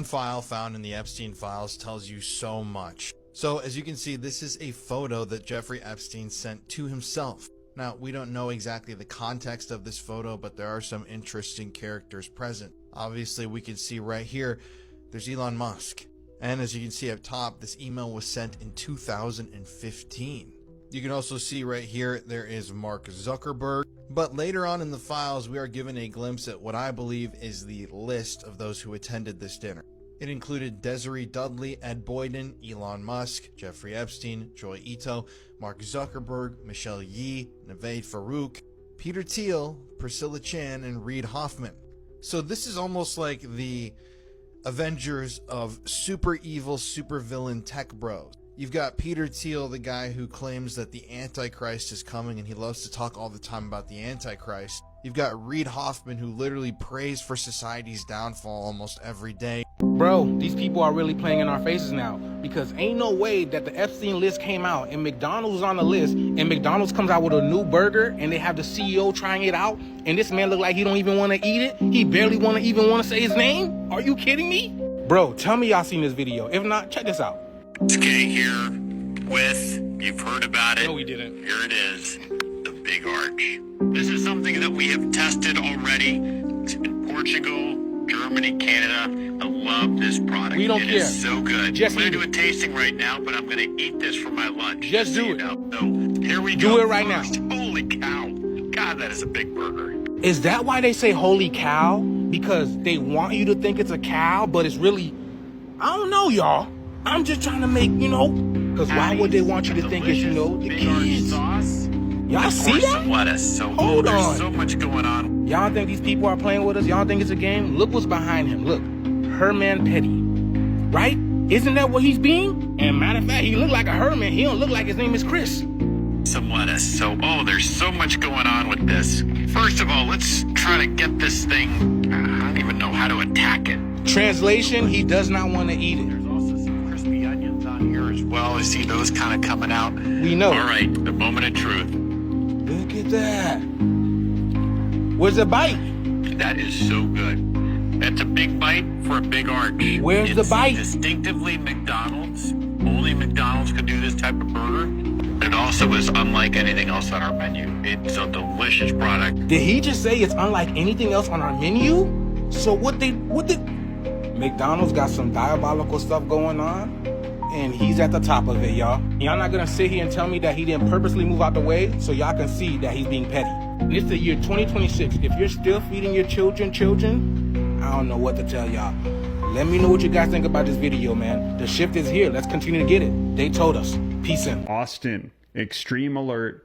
file found in the Epstein files tells you so much. So as you can see, this is a photo that Jeffrey Epstein sent to himself. Now, we don't know exactly the context of this photo, but there are some interesting characters present. Obviously, we can see right here, there's Elon Musk. And as you can see up top, this email was sent in 2015. You can also see right here, there is Mark Zuckerberg. But later on in the files, we are given a glimpse at what I believe is the list of those who attended this dinner. It included Desiree Dudley, Ed Boyden, Elon Musk, Jeffrey Epstein, Joy Ito, Mark Zuckerberg, Michelle Yee, Naved Farouk, Peter Thiel, Priscilla Chan, and Reid Hoffman. So this is almost like the Avengers of super evil, super villain tech bros. You've got Peter Thiel, the guy who claims that the Antichrist is coming, and he loves to talk all the time about the Antichrist. You've got Reid Hoffman, who literally prays for society's downfall almost every day. Bro, these people are really playing in our faces now, because ain't no way that the Epstein list came out and McDonald's was on the list, and McDonald's comes out with a new burger and they have the CEO trying it out, and this man look like he don't even want to eat it. He barely want to say his name. Are you kidding me? Bro, tell me y'all seen this video. If not, check this out. It's Kay here with, you've heard about it. No, we didn't. Here it is, the Big Arch. This is something that we have tested already. It's in Portugal, Germany, Canada. I love this product. We don't care. It is so good. Just I'm going to eat do a tasting right now, but I'm going to eat this for my lunch. Just do it. So here we Do go. it right now. Holy cow. God, that is a big burger. Is that why they say holy cow? Because they want you to think it's a cow, but it's really, I don't know, y'all. I'm just trying to make, because why would they want you to think it's, the kids? Sauce. Y'all see that? Some lettuce. So Hold there's on. so much going on. Y'all think these people are playing with us? Y'all think it's a game? Look what's behind him. Look, Herman Petty, right? Isn't that what he's being? And matter of fact, he look like a Herman. He don't look like his name is Chris. Some lettuce. So, there's so much going on with this. First of all, let's try to get this thing, I don't even know how to attack it. Translation, he does not want to eat it. There's also some crispy onions on here as well. I see those kind of coming out. We know. All right, the moment of truth. Look at that. Where's the bite? That is so good. That's a big bite for a big arch. Where's the bite? Distinctively McDonald's. Only McDonald's could do this type of burger. It also is unlike anything else on our menu. It's a delicious product. Did he just say it's unlike anything else on our menu? So what did McDonald's got some diabolical stuff going on, and he's at the top of it, y'all. Y'all not gonna sit here and tell me that he didn't purposely move out the way so y'all can see that he's being petty. And it's the year 2026. If you're still feeding your children, I don't know what to tell y'all. Let me know what you guys think about this video, man. The shift is here. Let's continue to get it. They told us. Peace in. Austin, extreme alert.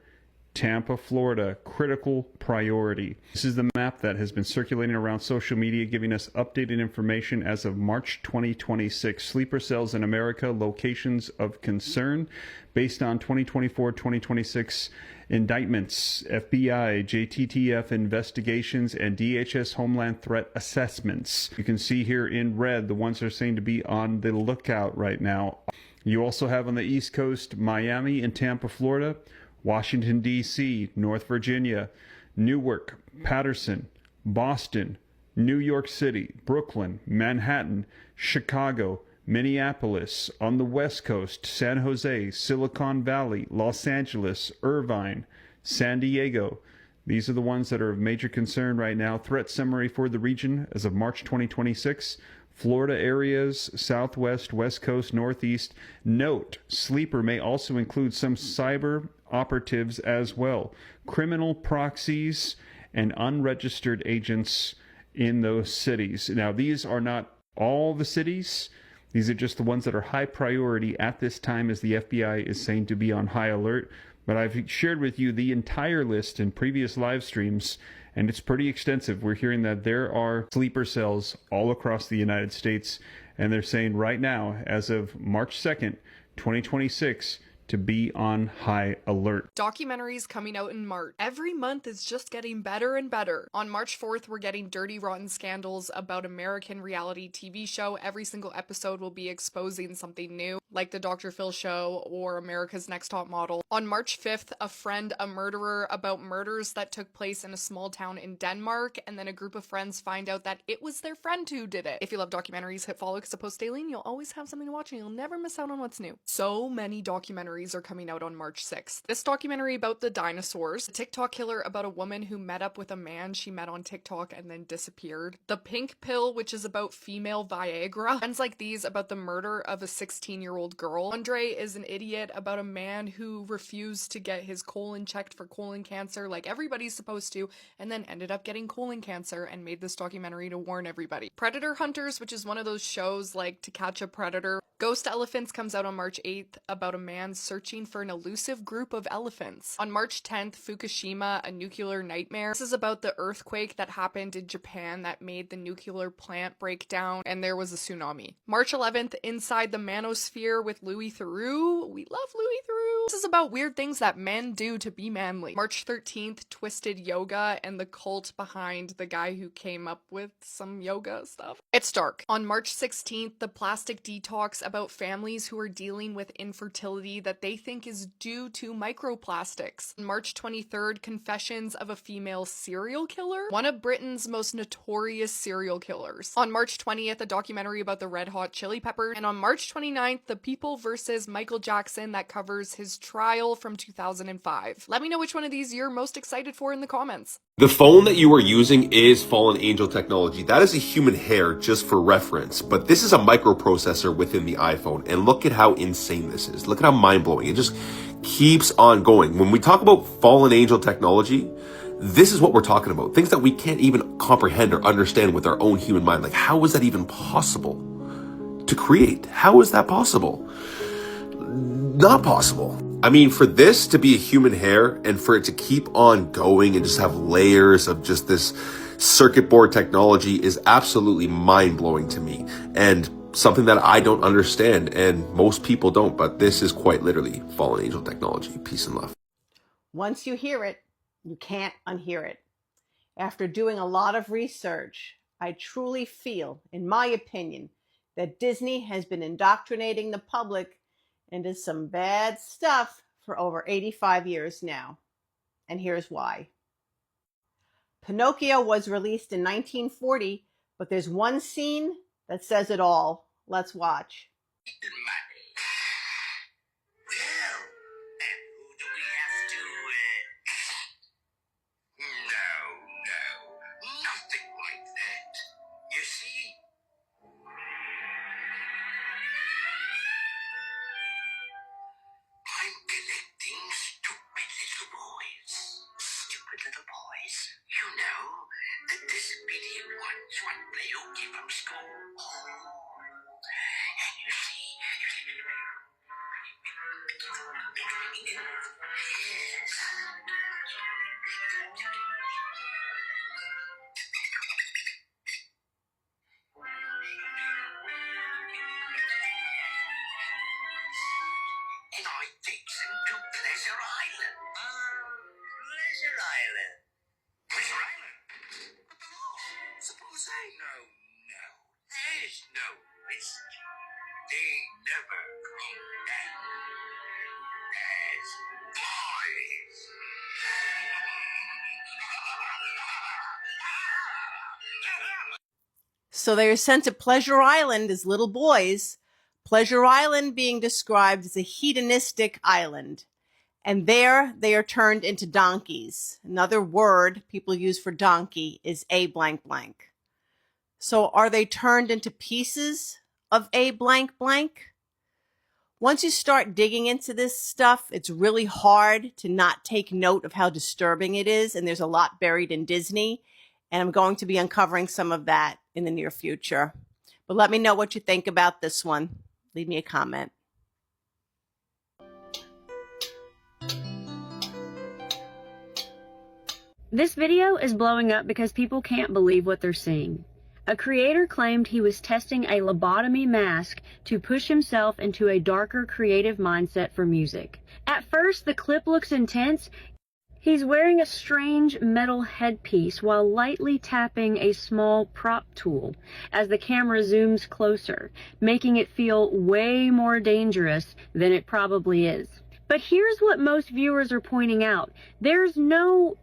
Tampa, Florida, critical priority. This is the map that has been circulating around social media, giving us updated information as of March 2026. Sleeper cells in America, locations of concern, based on 2024-2026 indictments, FBI, JTTF investigations, and DHS Homeland Threat assessments. You can see here in red the ones that are saying to be on the lookout right now. You also have on the East Coast, Miami and Tampa, Florida, Washington, D.C., North Virginia, Newark, Patterson, Boston, New York City, Brooklyn, Manhattan, Chicago, Minneapolis, on the West Coast, San Jose, Silicon Valley, Los Angeles, Irvine, San Diego. These are the ones that are of major concern right now. Threat summary for the region as of March 2026. Florida areas, Southwest, West Coast, Northeast. Note, sleeper may also include some cyber operatives as well. Criminal proxies and unregistered agents in those cities. Now, these are not all the cities. These are just the ones that are high priority at this time, as the FBI is saying to be on high alert. But I've shared with you the entire list in previous live streams, and it's pretty extensive. We're hearing that there are sleeper cells all across the United States, and they're saying right now, as of March 2nd, 2026, to be on high alert. Documentaries coming out in March. Every month is just getting better and better. On March 4th, we're getting Dirty Rotten Scandals about American reality TV show. Every single episode will be exposing something new, like the Dr. Phil show or America's Next Top Model. On March 5th, A Friend, a Murderer, about murders that took place in a small town in Denmark, and then a group of friends find out that it was their friend who did it. If you love documentaries, hit follow because I post daily and you'll always have something to watch and you'll never miss out on what's new. So many documentaries are coming out on March 6th. This documentary about the dinosaurs, the TikTok killer about a woman who met up with a man she met on TikTok and then disappeared, the pink pill, which is about female Viagra, and like these about the murder of a 16-year-old girl. Andre is an idiot about a man who refused to get his colon checked for colon cancer like everybody's supposed to, and then ended up getting colon cancer and made this documentary to warn everybody. Predator Hunters, which is one of those shows like To Catch a Predator. Ghost Elephants comes out on March 8th about a man searching for an elusive group of elephants. On March 10th, Fukushima, a nuclear nightmare. This is about the earthquake that happened in Japan that made the nuclear plant break down and there was a tsunami. March 11th, Inside the Manosphere with Louis Theroux. We love Louis Theroux. This is about weird things that men do to be manly. March 13th, Twisted Yoga and the cult behind the guy who came up with some yoga stuff. It's dark. On March 16th, The Plastic Detox about families who are dealing with infertility that they think is due to microplastics. On March 23rd, Confessions of a Female Serial Killer, one of Britain's most notorious serial killers. On March 20th, a documentary about the Red Hot Chili Peppers. And on March 29th, The People vs. Michael Jackson that covers his trial from 2005. Let me know which one of these you're most excited for in the comments. The phone that you are using is Fallen Angel technology. That is a human hair, just for reference. But this is a microprocessor within the iPhone. And look at how insane this is. Look at how mind-blowing. It just keeps on going. When we talk about Fallen Angel technology, this is what we're talking about. Things that we can't even comprehend or understand with our own human mind. Like, how is that even possible to create? How is that possible? Not possible. I mean, for this to be a human hair and for it to keep on going and just have layers of just this circuit board technology is absolutely mind-blowing to me, and something that I don't understand, and most people don't, but this is quite literally Fallen Angel technology. Peace and love. Once you hear it, you can't unhear it. After doing a lot of research, I truly feel, in my opinion, that Disney has been indoctrinating the public into some bad stuff for over 85 years now. And here's why. Pinocchio was released in 1940, but there's one scene that says it all. Let's watch. Well, and who do we have to, No, nothing like that. You see? I'm collecting stupid little boys. Stupid little boys? You know, the disobedient ones want play hooky from school. And you see... Yes. And I takes him to Pleasure Island. Pleasure Island. Pleasure Island? But the law. Suppose I... No. There's no risk. They never come back. As boys. So they are sent to Pleasure Island as little boys, Pleasure Island being described as a hedonistic island. And there they are turned into donkeys. Another word people use for donkey is a blank blank. So are they turned into pieces of a blank blank? Once you start digging into this stuff, it's really hard to not take note of how disturbing it is. And there's a lot buried in Disney. And I'm going to be uncovering some of that in the near future. But let me know what you think about this one. Leave me a comment. This video is blowing up because people can't believe what they're seeing. A creator claimed he was testing a lobotomy mask to push himself into a darker creative mindset for music. At first, the clip looks intense. He's wearing a strange metal headpiece while lightly tapping a small prop tool as the camera zooms closer, making it feel way more dangerous than it probably is. But here's what most viewers are pointing out. There's no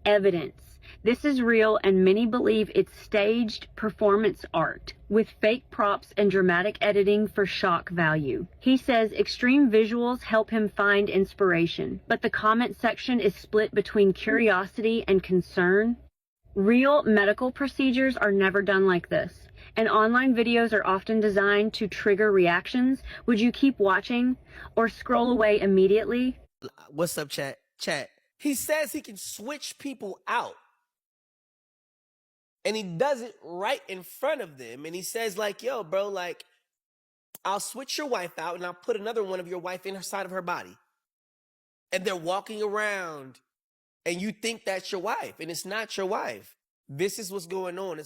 evidence this is real, and many believe it's staged performance art with fake props and dramatic editing for shock value. He says extreme visuals help him find inspiration, but the comment section is split between curiosity and concern. Real medical procedures are never done like this, and online videos are often designed to trigger reactions. Would you keep watching or scroll away immediately? What's up, chat? He says he can switch people out. And he does it right in front of them. And he says, like, yo, bro, like, I'll switch your wife out and I'll put another one of your wife in her side of her body. And they're walking around and you think that's your wife, and it's not your wife. This is what's going on.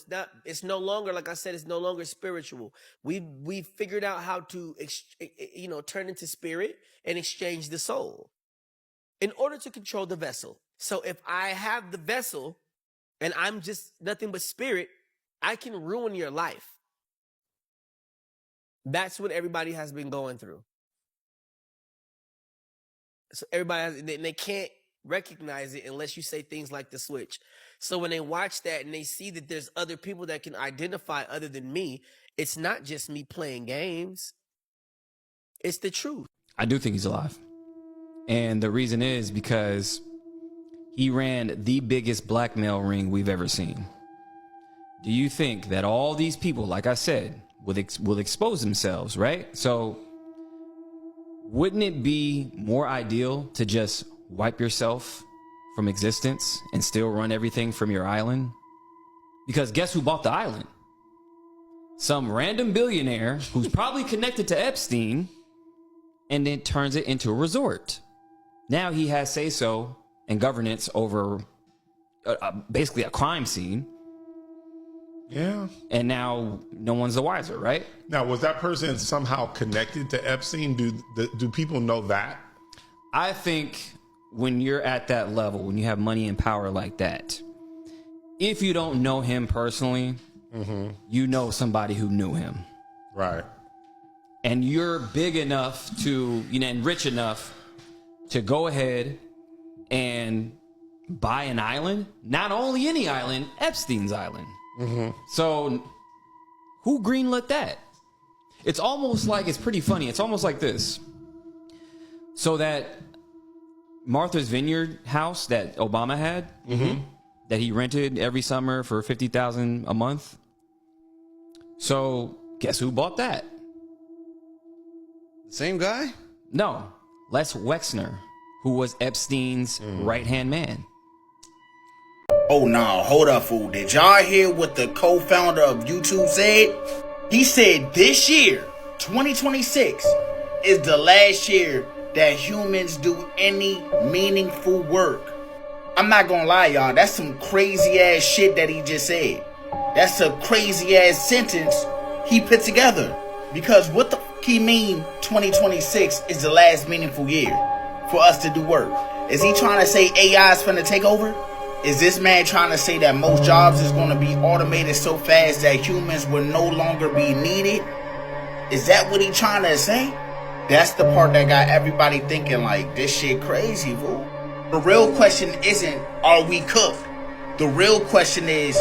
It's no longer, like I said, it's no longer spiritual. We figured out how to, turn into spirit and exchange the soul in order to control the vessel. So if I have the vessel, and I'm just nothing but spirit, I can ruin your life. That's what everybody has been going through. So they can't recognize it unless you say things like the switch. So when they watch that and they see that there's other people that can identify other than me, it's not just me playing games. It's the truth. I do think he's alive. And the reason is because he ran the biggest blackmail ring we've ever seen. Do you think that all these people, like I said, will expose themselves, right? So wouldn't it be more ideal to just wipe yourself from existence and still run everything from your island? Because guess who bought the island? Some random billionaire who's probably connected to Epstein, and then turns it into a resort. Now he has say-so and governance over basically a crime scene. Yeah. And now no one's the wiser, right? Now, was that person somehow connected to Epstein? Do people know that? I think when you're at that level, when you have money and power like that, if you don't know him personally, you know somebody who knew him. Right. And you're big enough to, and rich enough to go ahead and buy an island. Not only any island, Epstein's island. So who greenlit that? It's almost like, it's pretty funny. It's almost like this. So that Martha's Vineyard house that Obama had, that he rented every summer for $50,000 a month. So guess who bought that? The same guy? No, Les Wexner, who was Epstein's right-hand man. Oh, no, hold up, fool. Did y'all hear what the co-founder of YouTube said? He said this year, 2026, is the last year that humans do any meaningful work. I'm not gonna lie, y'all. That's some crazy-ass shit that he just said. That's a crazy-ass sentence he put together. Because what the fuck he mean 2026 is the last meaningful year for us to do work? Is he trying to say AI is finna take over? Is this man trying to say that most jobs is going to be automated so fast that humans will no longer be needed? Is that what he trying to say? That's the part that got everybody thinking like, this shit crazy, fool. The real question isn't, are we cooked? The real question is,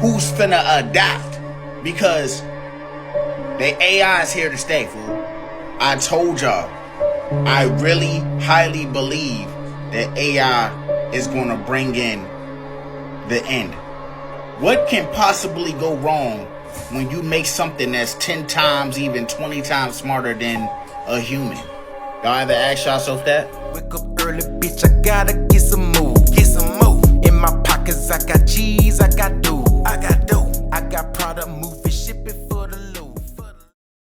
who's finna adapt? Because the AI is here to stay, fool. I told y'all, I really highly believe that AI is going to bring in the end. What can possibly go wrong when you make something that's 10 times, even 20 times smarter than a human? Y'all ever ask yourself that? Wake up early, bitch, I gotta get some move. In my pockets, I got cheese, I got dough. I got product, move it.